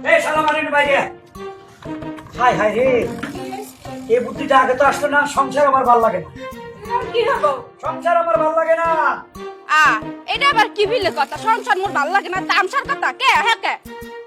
এই শালা মারেন বাইরে। হাই হাই রে, এই বুদ্ধিটা আগে তো আসতো না। সংসার আমার ভাল লাগে না। কি হবো? সংসার আমার ভাল লাগে না। এটা আবার কি বিলে কথা? সংসার মোর ভাল লাগে না, তামসার কথা কে? হ্যাঁ কে?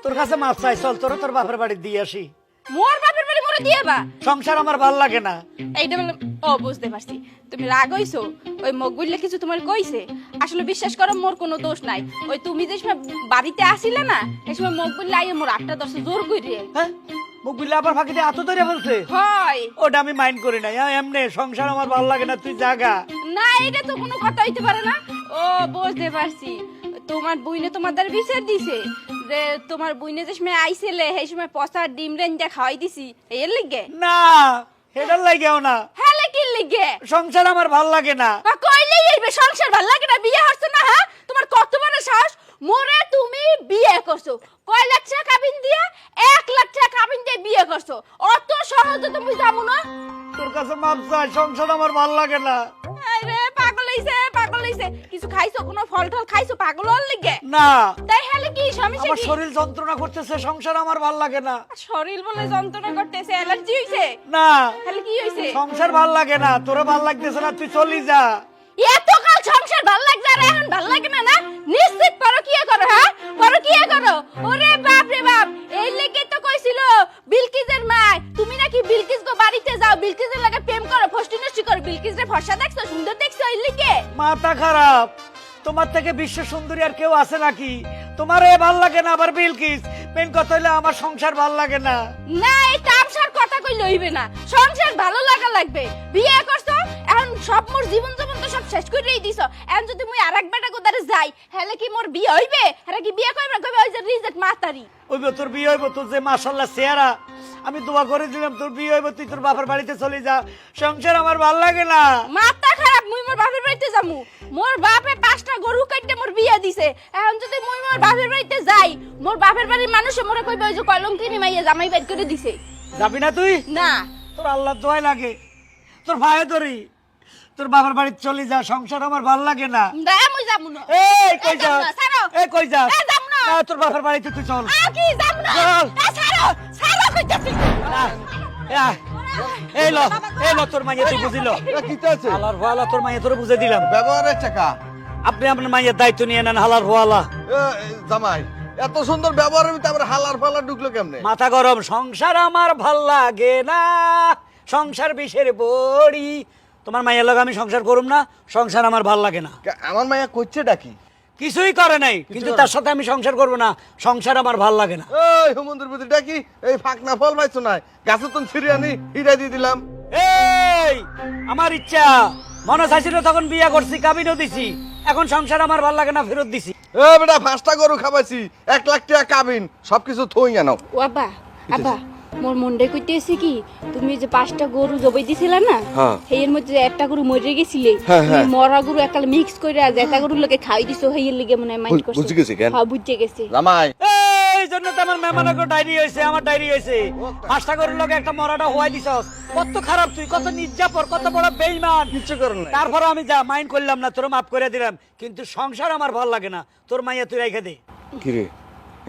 তোর কাছে মাপ চাই, চল তোর তোর বাপের বাড়ি দিয়ে আসি। মোর বাপের বাড়ি মোরে দিয়েবা? সংসার আমার ভাল লাগে না। এইটা বলে ও বুঝতে পারছি, তুমি রাগ হইছো। ওই মকবুল্লে কিছু তোমার কইছে? আসলে বিশ্বাস করো মোর কোনো দোষ নাই। ওই তুমি যে সময় বাড়িতে আসিলে না, এই সময় মকবুল্লে আইয়ে মোর 8টা 10 জোর কইরে। হ্যাঁ, মুখ বিল্লা আবার ফাঁকি দিয়ে আতো ধরে বলছে। হয় ওটা আমি মাইন্ড করি না। এমনি সংসার আমার ভাল লাগে না, তুই জাগা। না, এটা তো কোনো কথা হইতে পারে না। ও বুঝতে পারছি, তোমার বুইনে তোমার দ্বারা বিচার দিছে যে তোমার বুইনে যে সময় আইছিলে সেই সময় পচা ডিম রেঞ্জা খাওয়াই দিছি এর লিগে। না, হেডার লাগেও না। হ্যালে কি লিগে? সংসার আমার ভাল লাগে না। কইলে এইবে সংসার ভাল লাগে না? বিয়ে হচ্ছে না? হ্যাঁ, তোমার কত বড় সাহস! মোরে তুমি বিয়ে করছো কয় লাখ টাকা কাবিন দিয়া? 1 লাখ টাকা কাবিন দিয়ে বিয়ে করছো। অত সহজে তুমি যাবো না। তোর কাছে মাপ চাই, সংসার আমার ভাল লাগে না। আরে পাগল হইছে, পাগল হইছে। কিছু খাইছো? কোনো ফল টল খাইছো পাগল হল লিগে? না, তাই হলে কি সমস্যা? আমার কি শরীর যন্ত্রণা করতেছে, সংসার আমার ভাল লাগে না। শরীর বলে যন্ত্রণা করতেছে? অ্যালার্জি হইছে? না, তাহলে কি হইছে? সংসার ভাল লাগে না। তোরা ভাল লাগতেছে না, তুই চলি যা। এত কাল সংসার ভাল লাগছে আর এখন ভাল লাগে না? না নিশ্চিত পরকিয়া করো। হ্যাঁ, পরকিয়া করো। ওরে বাপ রে বাপ, এই লেগে তো কইছিল বিলকিসের মা তুমি নাকি বিলকিস গো বাড়িতে যাও, বিলকিসের লাগে প্রেম করো, ফষ্টি নষ্টি করো। বিলকিস রে ফর্সা দেখছো, সুন্দর দেখছো, এই লেগে মাথা খারাপ। তোমার থেকে বিশ্ব সুন্দরী আর কেউ আছে নাকি? তোমার এ ভাল লাগে না, আবার বিলকিস। মেন কথা হইলে আমার সংসার ভাল লাগে না। না, এই তামসার কথা কইলে হইবে না। সংসার ভালো লাগা লাগবে। বিয়ে করছো, এখন সব মোর জীবন জীবন তো সব শেষ করেই দিছো। এখন যদি মুই আরেক বেটা কোদারে যাই, হেলে কি মোর বিয়ে হইবে? হেরা কি বিয়ে করবে? কইবে ওই যে রিজেক্ট মাতারি। ওইব তোর বিয়ে হইব, তোর যে মাশাআল্লাহ চেহারা, আমি দোয়া করে দিলাম তোর বিয়ে হইব, তুই তোর বাপের বাড়িতে চলে যা। সংসার আমার ভাল লাগে না। মাথা খারাপ, মুই মোর বাপের বাড়িতে যামু। মোর বাপে 5টা গরু কাটতে মোর বিয়ে দিছে। এখন যদি মুই মোর বাপের বাড়িতে যাই, মোর বাপের বাড়ির মানুষ মোরে কইবে ওই যে কলঙ্কিনী মাইয়া জামাই বাইর করে দিছে। যাবি না তুই? না, তোর আল্লাহ দোয়াই লাগে, তোর ভাইয়ে ধরি, তোর বাবার বাড়িতে চলে যা। সংসার আমার ভাল লাগে না। না মুই যামু না। এই কই যা? যামু না, ছাড়ো। এই কই যা? এই যামু না। না, তোর বাবার বাড়িতে তুই চল। কি যামু না? চল। ছাড়ো, ছাড়ো কইতাছি। এই ল, এই ল, তোর মাইয়া তুই বুঝিল। কিতে আছে হালার ফালা, তোর মাইয়া তোরে বুঝে দিলাম। ব্যবহারের টাকা আপনি আপনার মাইয়ের দায়িত্ব নিয়ে নেন। হালার ফালা জামাই এত সুন্দর ব্যবহারের ভিতরে আবার হালার ফালা ঢুকলো কেমনে? মাথা গরম। সংসার আমার ভাল লাগে না, সংসার বিষের বড়ি। তোমার মাইয়ের লগে আমি সংসার করুম না। সংসার আমার ভাল লাগে না। আমার মায়া করছে ডাকি কিছুই করে নাই, কিন্তু তার সাথে আমি সংসার করব না। সংসার আমার ভাল লাগে না। এই হুমন্দির প্রতি ডাকি এই ফাঁকনা ফল পাইছো না, গাছে তো ছিঁড়ে আনি হিরা দিয়ে দিলাম। এই আমার ইচ্ছা, মনে চাইছিল তখন বিয়া করছি, কাবিনও দিছি। এখন সংসার আমার ভাল লাগে না, ফেরত দিছি। এ বেটা 5টা গরু খাবাইছি, 1 লাখ টাকা কাবিন, সবকিছু থই আনো। ও আব্বা, আব্বা মোর মনডে কইতেছে কি, তুমি যে 5টা গরু জবাই দিছিলা না, হ্যাঁ। হেয়ের মধ্যে একটা গরু মরে গেছিলে। হ্যাঁ, তুমি হ্যাঁ। মরা গরু একাল মিক্স কইরা যেটা গরুর লগে খাই দিছো, হেয়ের লাগি মনে হয় মাইন্ড করছে। বুঝে গেছি কেন? হ্যাঁ, বুঝে গেছে। জামাই এই জন্য তো আমার মেহমানকে ডায়রি হয়েছে, আমার ডায়রি হয়েছে। 5টা গরুর লগে একটা মরাটা হওয়াই দিছস। কত খারাপ তুই, কত নির্যাতন, কত বড় বেঈমান। কিচ্ছু করেন না। তারপর আমি যা মাইন্ড করলাম না, তোর মাফ করে দিলাম। কিন্তু সংসার আমার ভাল লাগে না। তোর মাইয়া তুই রেখে দে। কি রে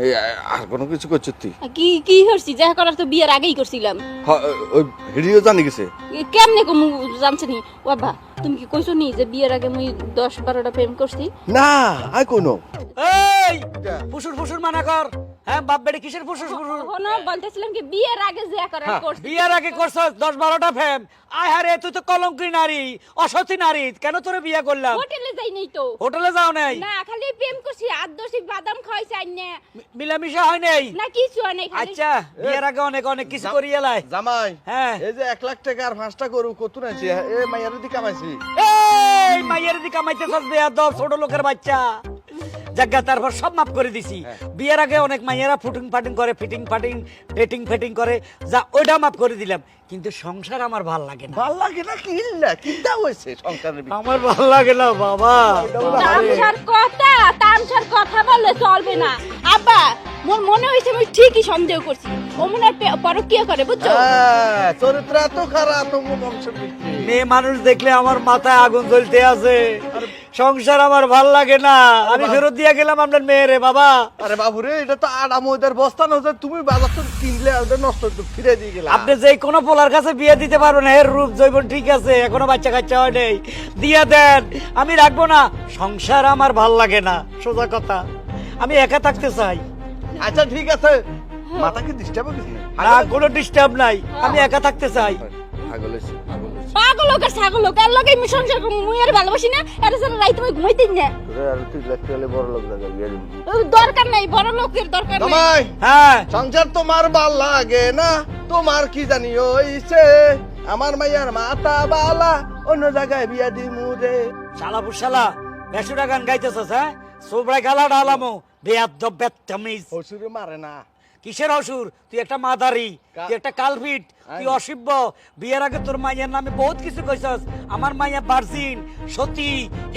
এই আর কোনো কিছু করছিস তুই? কি কি হরছি? যা করার তো বিয়ের আগেই করছিলাম। ওই ভিডিও জানি গেছে। কেমনে কম জানছ নি? ও আব্বা, তুমি কি কইছো নি যে বিয়ের আগে মুই 10-12টা প্রেম করছি? না আই কোনো এই ফুসুর ফুসুর মানা কর। হ্যাঁ, বাপ বেড়ে কিসের ফুসুর ফুসুর? হনো বলতেছিলাম কি বিয়ের আগে যা করার করছি। বিয়ার আগে করছস 10-12টা ফেম। আয় হারে, তুই তো কলঙ্কি নারী, অসতী নারী। কেন তোরে বিয়া করলাম? হোটেলে যাই নাই তো। হোটেলে যাও নাই? না, খালি প্রেম করছি, আদর্শি বাদাম খাইছি আইনে। মিলামিশা হয় নাই? না কিছু হয় নাই, খালি আচ্ছা, বিয়ার আগে অনেক অনেক কিছু করি এলাই। জামাই হ্যাঁ। এই যে 1 লাখ টাকা আর 5টা গরু কত নাইছি এ মাইয়ার দি কামাইছি। এই মাইয়ের দিকে কামাইতেছস বেয়াদব, ছোট লোকের বাচ্চা। জায়গা তারপর সব মাফ করে দিছি। বিয়ের আগে অনেক মাইয়েরা ফুটিং ফাটিং করে, ফিটিং ফাটিং, ডেটিং ফেটিং করে, যা ওইটা মাফ করে দিলাম। কিন্তু সংসার আমার ভাল লাগে না। ভাল লাগে না? কি না কিটা হইছে সংসারের ভিতরে? আমার ভাল লাগে না বাবা। তামসার কথা বললে চলবে না। আব্বা, মোর মনে হইছে আমি ঠিকই সন্দেহ করছি। ও মনে হয় পরকিয়া করে, বুঝছো? হ্যাঁ, চরিত্র এত খারাপ তোমার বংশের ভিতরে। মেয়ে মানুষ দেখলে আমার মাথায় আগুন জ্বলতে আছে। সংসার আমার ভাল লাগে না, আমি ফেরত দিয়ে গেলাম আপনার মেয়েরে বাবা। আরে বাবুরে, এটা তো আটা ময়দার বস্তা না, তুমি বাজার তো কিনলে ওদের নষ্ট একটু ফিরে দিয়ে গেলা। আপনি যে কোনো পোলার কাছে বিয়ে দিতে পারবেন, এর রূপ জৈবন ঠিক আছে, এখনো বাচ্চা কাচ্চা হয় নেই, দিয়ে দেন, আমি রাখবো না। সংসার আমার ভাল লাগে না, সোজা কথা, আমি একা থাকতে চাই। আচ্ছা ঠিক আছে, মাথা কি ডিস্টার্ব হয়েছে না, কোনো ডিস্টার্ব নাই, আমি একা থাকতে চাই। পাগল লোক আর ছাগল লোক আর লগে আমি সংসার করব, মুই আর ভালোবাসি না, এর জন্য রাইতে আমি ঘুমাইতে না। দরকার নাই, বড় লোকের দরকার নাই। তোমায় হ্যাঁ, সংসার তোমার ভাল লাগে না, তোমার কি জানি হইছে, আমার মাইয়ার মাথা বালা, অন্য জায়গায় বিয়া দিমু রে। শালা বুশালা বেসুরা গান গাইতেছস, হ্যাঁ? সোবরাই গালা ডালামো, বেয়াদব বেত্তামিজ। হসুরে মারে না। কিসের অসুর? তুই একটা মাদারি, তুই একটা কালভিট, তুই আই। অসিব্য। বিয়ের আগে তোর মাইয়ার নামে বহুত কিছু কইছস। আমার মাইয়া ভার্জিন, সতী,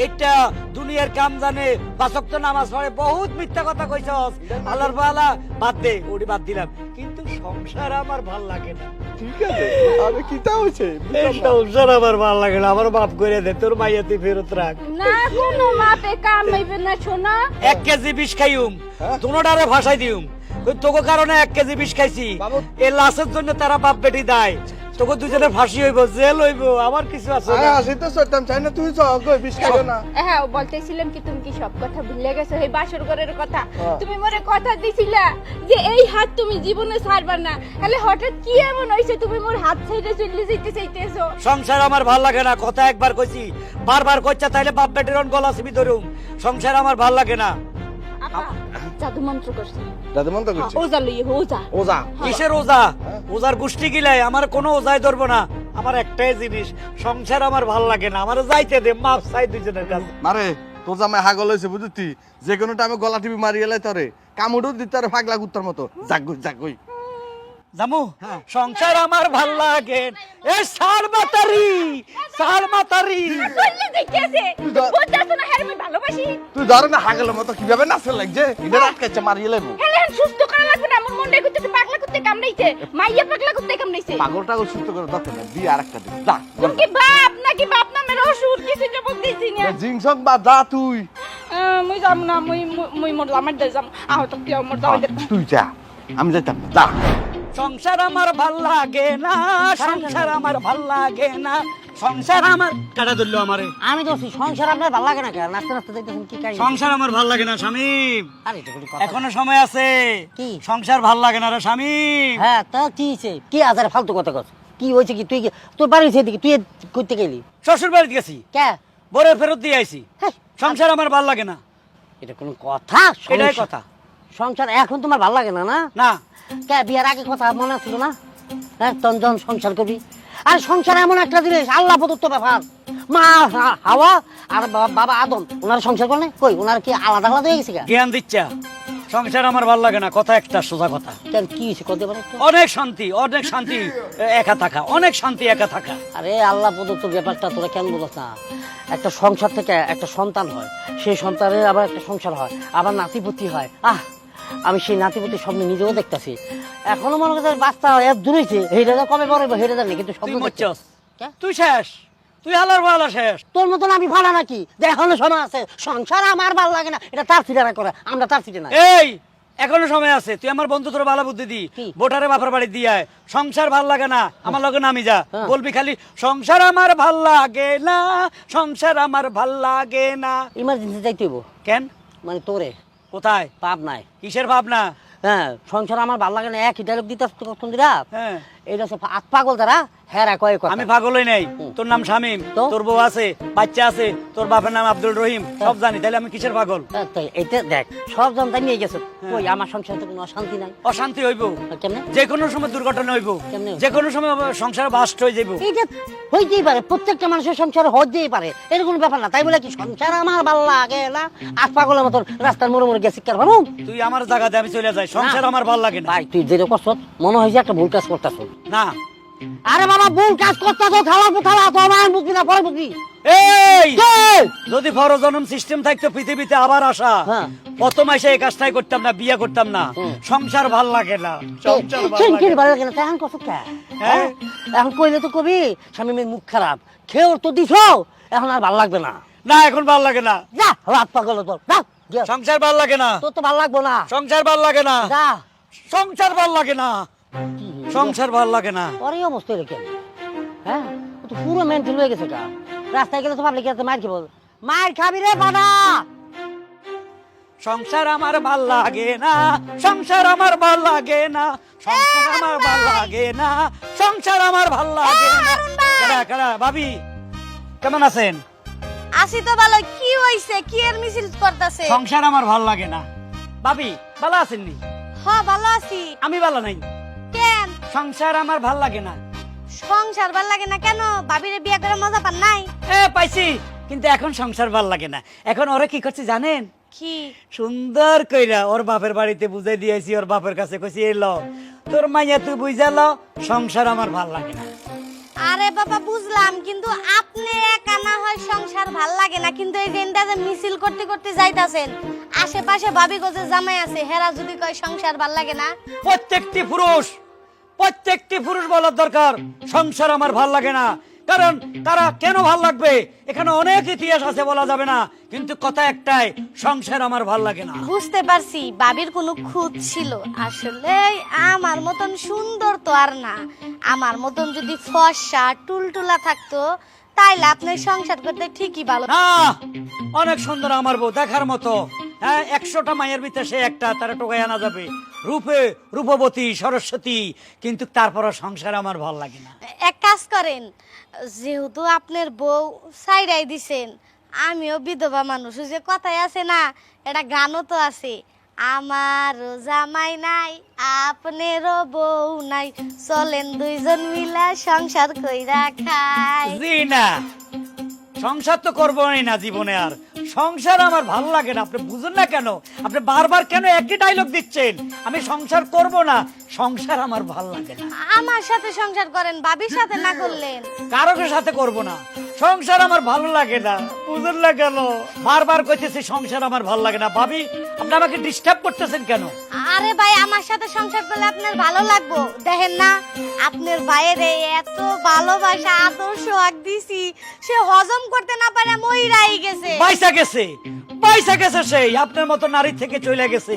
এটা দুনিয়ার কাম জানে, পাঁচ ওয়াক্ত নামাজ পড়ে, বহুত মিথ্যা কথা কইছস। আল্লাহর বালা বাদ দে, ওটি বাদ দিলাম, কিন্তু সংসার আমার ভাল লাগে না। ঠিক আছে, আরে কিটা হইছে? এই সংসার আমার ভাল লাগে না, আমার বাপ করে দে, তোর মাইয়া তুই ফেরত রাখ। না কোনো মাপে কাম হইবে না সোনা। 1 কেজি বিষ খাইউম, হ্যাঁ? দুনোটারে ভাসাই দিউম। ওই তোকে কারণে 1 কেজি বিষ খাইছি, বাবু। এই লাশের জন্য তারা বাপ বেটি দেয়। তোকে দুজনের ফাঁসি হইব, জেল হইব, আমার কিছু আছে না। আসি তো সত্যম চাই না, তুই যাও গো, বিষ খাইও না। হ্যাঁ, বলতেছিলাম কি তুমি কি সব কথা ভুলে গেছো? এই বাসর ঘরের কথা হ্যাঁ। তুমি মোরে কথা দিছিলা যে এই হাত তুমি জীবনে ছাড়বা না, তাহলে হঠাৎ কি এমন হইছে তুমি মোর হাত ছেড়ে চলে যেতে চাইতেছো? সংসার আমার ভাল লাগে না, কথা একবার কইছি, বারবার কইছা, তাইলে বাপ বেটির গলা চিবি ধরুম। সংসার আমার ভাল লাগে না। আপা জাদু মন্ত্র করছে, দাদা মন তো করছে। ওজা লইয়ে ওজা। ওজা কিসের ওজা? ওজার গোষ্ঠী গিলাই, আমার কোনো ওজাই ধরবো না। আমার একটাই জিনিস, সংসার আমার ভাল লাগে না, আমার যাইতে দে, মাপ চাই দুজনের কাছে। মারে তোর জামাই হাগল হয়েছে বুঝতি, যে কোনো টাইমে গলা টিপি মারি এলাই তোরে কামড়ও দিতে আরে পাগলা কুত্তার মতো। জাগই জাগই জামু, সংসার আমার ভাল লাগে। এ সার মাতারি, সার মাতারি। চলে যাইতেছে, বুঝছস না হ্যাঁ আমি ভালোবাসি। তুই ধরে না হাগলের মতো কিভাবে নাচে লাগছে, এটা আটকাচ্ছে মারি এলাইবো। হ্যাঁ সুস্থ করা লাগবে না, আমার মনটা করতেছে পাগলা করতে কামড়াইছে, মাইয়া পাগলা করতে কামড়াইছে। পাগলটা সুস্থ করে দরকার নেই, দিয়ে আরেকটা দে যা। তুমি কি বাপ নাকি বাপ নামের অসুর কিছু জবাব দিছি না? জিংসং বা যা তুই। মুই যাম না, মুই মোর লামার দে যাম, আহত কি মোর দাও দে। তুই যা, আমি যাইতাম না, যা। সংসার আমার ভাল লাগে না, সংসার আমার ভাল লাগে না, সংসার আমার কাটা ধরলো আমারে। আমি তো সংসার আপনার ভালো লাগে না কেন? নাচতে নাচতে দেখতেছেন কি কাহিনী? সংসার আমার ভাল লাগে না স্বামী, আরে এটা কোনো কথা? এখনো সময় আছে। কি? সংসার ভাল লাগে না রে স্বামী। হ্যাঁ তা কি হয়েছে? কি আজারে ফালতু কথা কস? কি হয়েছে কি? তুই তোর বাড়ি সেদিকে তুই করতে গেলি শ্বশুর বাড়িতে গেছি, কে? বরে ফেরত দিয়ে আইছি। হেই, সংসার আমার ভাল লাগে না, এটা কোনো কথা? এটাই সংসার- কথা। সংসার এখন তোমার ভালো লাগে না না? না, কে বিয়ার আগে কথা মনে ছিল না? হ্যাঁ তখন সংসার করবি। আর সংসার এমন একটা জিনিস, আল্লাহ প্রদত্ত ব্যাপার। মা হাওয়া আর বাবা আদম ওনার সংসার করে কই? ওনার কি আলাদা আলাদা হয়ে গেছে? জ্ঞান দিচ্ছা। সংসার আমার ভাল লাগে না, কথা একটা, সোজা কথা। কেন কি হয়েছে? করতে পারে একটু? অনেক শান্তি, অনেক শান্তি একা থাকা, অনেক শান্তি একা থাকা। আরে আল্লাহ প্রদত্ত ব্যাপারটা তোরা কেন বলছ না? একটা সংসার থেকে একটা সন্তান হয়, সেই সন্তানের আবার একটা সংসার হয়, আবার নাতিপুতি হয়। আমি সেই নাতিপুতির স্বপ্ন নিজেও দেখতেছি। এখনো মনে করছে বাচ্চা এত দূর হয়েছে, হেরে যা কবে বড় হেরে জানি, কিন্তু তুই স্বপ্ন দেখছি। মরছস, কে? তুই শেষ, তুই হালার বালা শেষ। তোর মতন আমি ভাড়া নাকি যে এখনো সময় আছে? সংসার আমার ভালো লাগে না, এটা তার সিটারা করে, আমরা তার সিটে না। এই এখনো সময় আছে, তুই আমার বন্ধু তোর ভালো বুদ্ধি দি, কি? বোটারে বাপের বাড়ি দিয়ে আয়। সংসার ভাল লাগে না, আমার লগে নামি যা, হ্যাঁ। বলবি খালি সংসার আমার ভাল লাগে না, সংসার আমার ভাল লাগে না। ইমার্জেন্সি যাইতে হইব, কেন? মানে তোরে কোথায়? পাপ নাই। কিসের ভাবনা? হ্যাঁ সংসার আমার ভালো লাগে না, এক ডায়লগ দিতে কখন দিরা? হ্যাঁ, এইটা হচ্ছে পাগল তারা, হ্যাঁ কয় কথা। আমি পাগলই নাই। হুম। তোর নাম শামীম, তো? তোর বউ আছে, বাচ্চা আছে, তোর বাপের নাম আব্দুল রহিম, সব জানি, তাহলে আমি কিসের পাগল? হ্যাঁ, তো এইটা দেখ সব জনতা নিয়ে গেছে, কই আমার সংসারে তো কোনো অশান্তি নাই। অশান্তি হইব, কেমনে? যে কোনো সময় দুর্ঘটনা হইব, কেমনে? যে কোনো সময় সংসার বাস্ট হয়ে যাইব। এইটা হইতেই পারে, প্রত্যেকটা মানুষের সংসার হইতেই পারে, এর কোনো ব্যাপার না। তাই বলে কি সংসার আমার ভালো লাগে না? আজ পাগলের মতন রাস্তার মোড়ে মোড়ে গেছে কেন ভাবু? তুই আমার জায়গাতে, আমি চলে যাই, সংসার আমার ভাল লাগে না। ভাই তুই যেটা করছ মনে হয়েছে একটা ভুল কাজ করতেছ। না, আরে বাবা ভুল কাজ করতেছ, থালা থালা তো আমার বুঝবি না, পরে বুঝবি। এই এই! যদি ফরজনম সিস্টেম থাকতো পৃথিবীতে আবার আসা, হ্যাঁ। প্রথম এসে এই কাজটাই করতাম না, বিয়ে করতাম না। হুম। সংসার ভাল লাগে না, সংসার ভাল সেই লাগে কি না। ভালো লাগে না? এখন কত কে? হ্যাঁ? এখন কইলে তো কবি স্বামীর মুখ খারাপ, খেয়ে তো দিছ, এখন আর ভালো লাগবে না। না এখন ভাল লাগে না, যা রাত পাগল তোর যা, যা। সংসার ভাল লাগে না, তোর তো ভালো লাগবো না, সংসার ভাল লাগে না, যা। সংসার ভাল লাগে না, সংসার ভাল লাগে না। তোর এই অবস্থা রেখে হ্যাঁ ও তো পুরো মেন্টাল হয়ে গেছে গা। রাস্তায় গেলে তো পাবলিক মার খাবো, মার খাবি রে বানা। সংসার আমার ভাল লাগে না, সংসার আমার ভাল লাগে না, সংসার আমার ভাল লাগে না, সংসার আমার ভাল লাগে না। কারা কারা ভাবি কেমন আছেন? আসি তো ভালো, কি হইছে? কি এর মিছিল করতেছে? সংসার আমার ভাল লাগে না। ভাবি ভালো আছেননি? হ্যাঁ ভালো আছি। আমি ভালো নাই। কেন সংসার আমার ভাল লাগে না। সংসার ভাল লাগে না কেন? ভাবিরে বিয়ে করে মজা পান নাই? পাইছি, কিন্তু এখন সংসার ভাল লাগে না। এখন ওরা কি করছে জানেন? কি সুন্দর কইরা ওর বাপের বাড়িতে বুঝাই দিয়েছি, ওর বাপের কাছে কইছি এলো তোর মাইয়া তুই বুঝালো সংসার আমার ভাল লাগে না। আরে বাবা বুঝলাম, কিন্তু আপনি একা না হয় সংসার ভাল লাগে না, কিন্তু এই দিনটা যে মিছিল করতে করতে যাইতাছেন, আশেপাশে ভাবি গোজে জামাই আছে, হেরা যদি কয় সংসার ভাল লাগে না? প্রত্যেকটি পুরুষ বলার দরকার সংসার আমার ভাল লাগে না। কারণ তারা কেন ভাল লাগবে এখানে অনেক ইতিহাস আছে, বলা যাবে না, কিন্তু কথা একটাই, সংসার আমার ভাল লাগে না। বুঝতে পারছি ভাবির কোনো খুঁত ছিল, আসলে আমার মতন সুন্দর তো আর না। আমার মতন যদি ফর্সা টুলটুলা থাকতো তাইলে আপনার সংসার করতে ঠিকই ভালো। না, অনেক সুন্দর আমার বউ, দেখার মতো। হ্যাঁ, 100টা মায়ের ভিতরে সে একটা, তারা টোকাই আনা যাবে, রূপে রূপবতী সরস্বতী, কিন্তু তারপরও সংসার আমার ভাল লাগে না। এক কাজ করেন, যেহেতু আপনার বউ সাইডাই দিছেন, আমিও বিধবা মানুষ, ওই যে কথাই আছে না, এটা গানও তো আছে, আমারও জামাই নাই আপনারও বউ নাই, চলেন দুইজন মিলা সংসার কইরা খাই। জি না, সংসার তো করবোই না জীবনে, আর সংসার আমার ভালো লাগে না। আপনি বুঝুন না কেন? আপনি বারবার কেন একই ডায়লগ দিচ্ছেন? আমি সংসার করব না, সংসার আমার ভালো লাগে না। আমার সাথে সংসার করেন, ভাবির সাথে না করলেন? কারোর সাথে করব না, সংসার আমার ভালো লাগে না। বুঝুন না কেন? বারবার কইতেছি সংসার আমার ভালো লাগে না। ভাবি আপনি আমাকে ডিস্টার্ব করতেছেন কেন? আরে ভাই, আমার সাথে সংসার করলে আপনার ভালো লাগবো। দেখেন না, আপনার ভাইয়ের এত ভালোবাসা আদর সোহাগ দিছি, সে হজম করতে না পারে মইরাই গেছে। পয়সা গেছে, সেই আপনার মতো নারী থেকে চলে গেছে।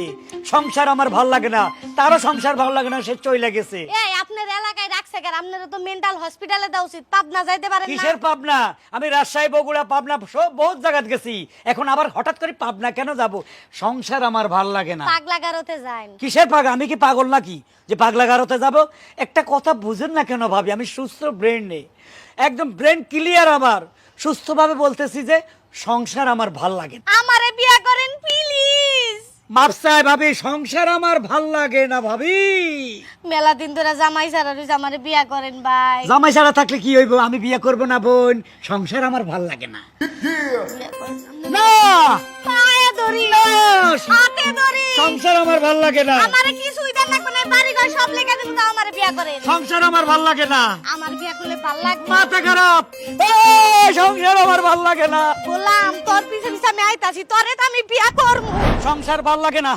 সংসার আমার ভালো লাগে না, তারও সংসার ভালো লাগে না, সে চলে গেছে। এই আপনার এলাকায় রাখছে কেন? আপনারা তো মেন্টাল হসপিটালে দেওয়া উচিত, পাবনা যাইতে পারেন না? কিসের পাবনা? আমি রাজশাহী, বগুড়া, পাবনা সব বহুত জায়গায় গেছি, এখন আবার হঠাৎ করে পাবনা কেন যাব? সংসার আমার ভালো লাগে না। পাগলা গারোতে যান। কিসের পাগলা? আমি কি পাগল নাকি যে পাগলা গারোতে যাব? একটা কথা বুঝেন না কেন ভাবি? আমি সুস্থ ব্রেন নেই, একদম ব্রেন ক্লিয়ার আমার, সুস্থভাবে বলতেছি যে সংসার আমার ভাল লাগে না। আমারে বিয়া করেন প্লিজ। মাপসায় ভাবি, সংসার আমার ভাল লাগে না ভাবি। মেলা দিন ধরে জামাই ছাড়া রইছে, আমারে বিয়া করেন ভাই। জামাই ছাড়া থাকলে কি হইব? আমি বিয়ে করব না বোন, সংসার আমার ভাল লাগে না। বিয়া করেন। না, পায়ে ধরি, না, হাতে ধরি, সংসার আমার ভাল লাগে না। আমারে কিছুই দেন না, কোনে বাড়ি ঘর সব লেখা দিন, তাও আমারে বিয়া করেন। সংসার আমার ভাল লাগে না। আমার বিয়া করলে ভাল লাগবে। মাথা খারাপ, এই সংসার আমার ভাল লাগে না। বললাম তোর পিছে পিছে আমি আইতাছি, তোরে তো আমি বিয়া করবো। সংসার ভাল লাগে না।